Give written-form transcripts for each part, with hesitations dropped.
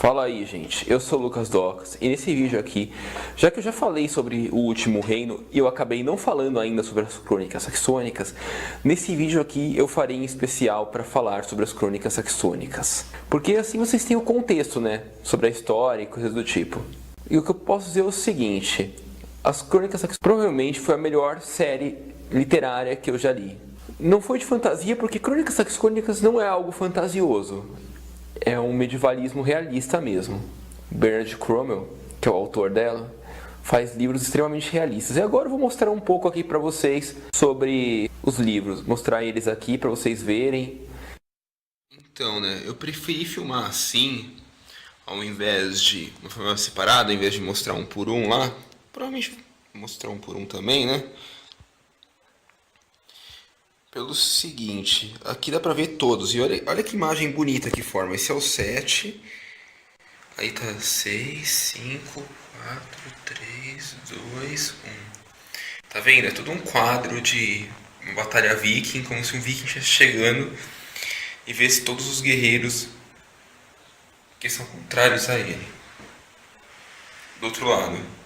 Fala aí, gente, eu sou o Lucas Docas e nesse vídeo aqui, já que eu já falei sobre o Último Reino e eu acabei não falando ainda sobre as Crônicas Saxônicas, nesse vídeo aqui eu farei em especial para falar sobre as Crônicas Saxônicas. Porque assim vocês têm o contexto, né, sobre a história e coisas do tipo. E o que eu posso dizer é o seguinte, as Crônicas Saxônicas provavelmente foi a melhor série literária que eu já li. Não foi de fantasia porque Crônicas Saxônicas não é algo fantasioso. É um medievalismo realista mesmo. Bernard Cornwell, que é o autor dela, faz livros extremamente realistas. E agora eu vou mostrar um pouco aqui para vocês sobre os livros, mostrar eles aqui para vocês verem. Então, né, eu preferi filmar assim, ao invés de uma forma separada, ao invés de mostrar um por um lá. Provavelmente vou mostrar um por um também, né? Pelo seguinte, aqui dá pra ver todos. E olha que imagem bonita que forma. Esse é o 7. Aí tá 6, 5, 4, 3, 2, 1. Tá vendo? É tudo um quadro de uma batalha viking, como se um viking estivesse chegando e vê-se todos os guerreiros que são contrários a ele. Do outro lado.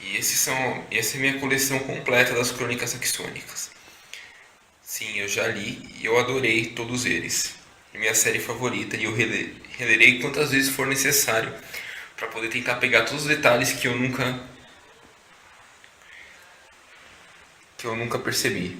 E essa é a minha coleção completa das Crônicas Saxônicas. Sim, eu já li e eu adorei todos eles. É minha série favorita e eu relerei quantas vezes for necessário para poder tentar pegar todos os detalhes que eu nunca percebi.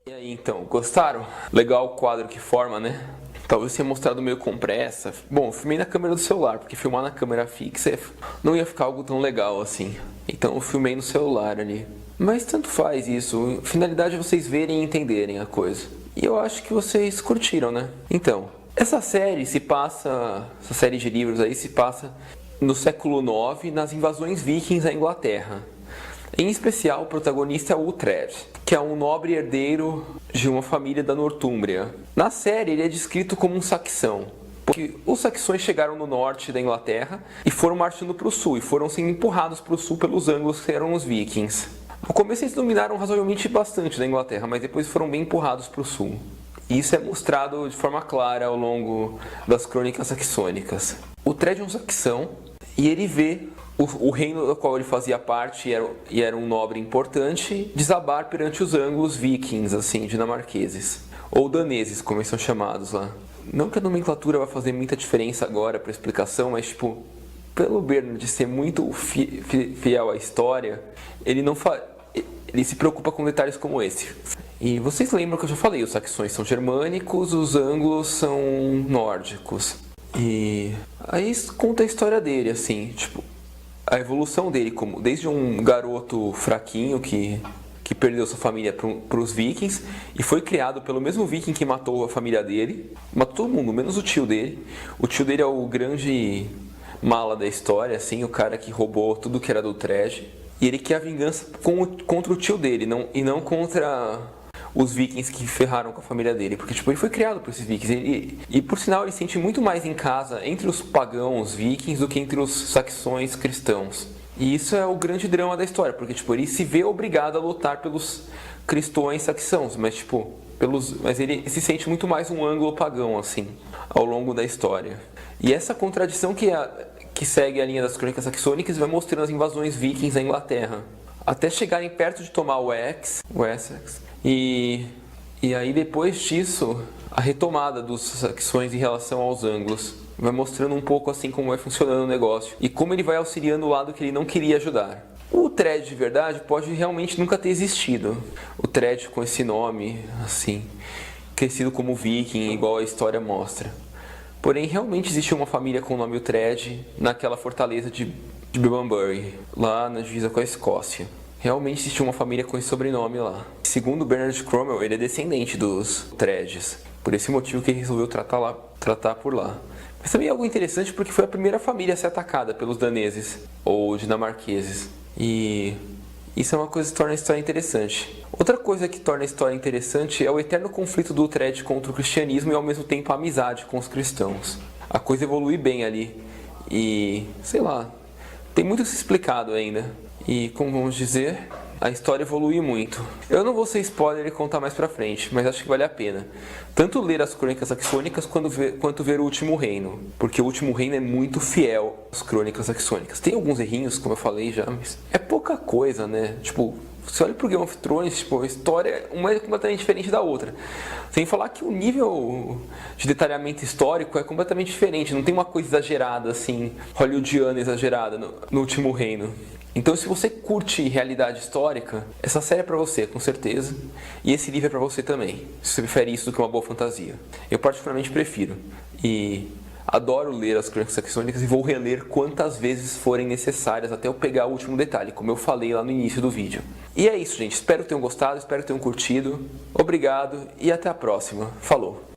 E aí então, gostaram? Legal o quadro que forma, né? Talvez tenha mostrado meio com pressa. Bom, eu filmei na câmera do celular, porque filmar na câmera fixa não ia ficar algo tão legal assim. Então eu filmei no celular ali. Mas tanto faz isso, a finalidade é vocês verem e entenderem a coisa. E eu acho que vocês curtiram, né? Então, essa série de livros aí se passa no século IX, nas invasões vikings à Inglaterra. Em especial, o protagonista é o Uhtred, que é um nobre herdeiro de uma família da Nortúmbria. Na série, ele é descrito como um saxão, porque os saxões chegaram no norte da Inglaterra e foram marchando para o sul, e foram sendo empurrados para o sul pelos anglos, que eram os vikings. No começo eles dominaram razoavelmente bastante da Inglaterra, mas depois foram bem empurrados para o sul. E isso é mostrado de forma clara ao longo das Crônicas Saxônicas. O Uhtred é um saxão e ele vê o reino do qual ele fazia parte e era um nobre importante desabar perante os anglos vikings, assim, dinamarqueses. Ou daneses, como eles são chamados lá. Não que a nomenclatura vai fazer muita diferença agora para explicação, mas tipo, pelo Bernard ser muito fiel à história, ele se preocupa com detalhes como esse. E vocês lembram que eu já falei, os saxões são germânicos, os anglos são nórdicos. E aí conta a história dele, assim, tipo, a evolução dele, como desde um garoto fraquinho que perdeu sua família para os vikings e foi criado pelo mesmo viking que matou a família dele, matou todo mundo, menos o tio dele. O tio dele é o grande mala da história, assim, o cara que roubou tudo que era do Uhtred. E ele quer a vingança contra o tio dele, e não contra os vikings que ferraram com a família dele, porque tipo, ele foi criado por esses vikings, e por sinal ele se sente muito mais em casa entre os pagãos vikings do que entre os saxões cristãos. E isso é o grande drama da história, porque tipo, ele se vê obrigado a lutar pelos cristãos saxãos, mas ele se sente muito mais um anglo-pagão assim, ao longo da história. E essa contradição que segue a linha das Crônicas Saxônicas vai mostrando as invasões vikings à Inglaterra, até chegarem perto de tomar o Essex. E aí depois disso, a retomada dos saxões em relação aos anglos. Vai mostrando um pouco assim como vai funcionando o negócio. E como ele vai auxiliando o lado que ele não queria ajudar. O Uhtred de verdade pode realmente nunca ter existido. O Uhtred com esse nome, assim, crescido como viking, igual a história mostra. Porém, realmente existe uma família com o nome Uhtred naquela fortaleza de Banbury, lá na divisa com a Escócia. Realmente existe uma família com esse sobrenome lá. Segundo Bernard Cornwell, ele é descendente dos Uhtredis. Por esse motivo que ele resolveu tratar por lá. Mas também é algo interessante porque foi a primeira família a ser atacada pelos daneses ou dinamarqueses. E isso é uma coisa que torna a história interessante. Outra coisa que torna a história interessante é o eterno conflito do Uhtred contra o cristianismo e ao mesmo tempo a amizade com os cristãos. A coisa evolui bem ali. E, sei lá, tem muito a ser explicado ainda. E como vamos dizer, a história evolui muito. Eu não vou ser spoiler e contar mais pra frente, mas acho que vale a pena. Tanto ler as Crônicas Saxônicas quanto ver o Último Reino, porque o Último Reino é muito fiel às Crônicas Saxônicas. Tem alguns errinhos, como eu falei já, mas é pouca coisa, né? Tipo, você olha pro Game of Thrones, tipo, a história uma é completamente diferente da outra. Sem falar que o nível de detalhamento histórico é completamente diferente. Não tem uma coisa exagerada, assim, hollywoodiana exagerada no Último Reino. Então, se você curte realidade histórica, essa série é pra você, com certeza. E esse livro é pra você também, se você prefere isso do que uma boa fantasia. Eu particularmente prefiro. E adoro ler as Crônicas Saxônicas e vou reler quantas vezes forem necessárias até eu pegar o último detalhe, como eu falei lá no início do vídeo. E é isso, gente. Espero que tenham gostado, espero que tenham curtido. Obrigado e até a próxima. Falou!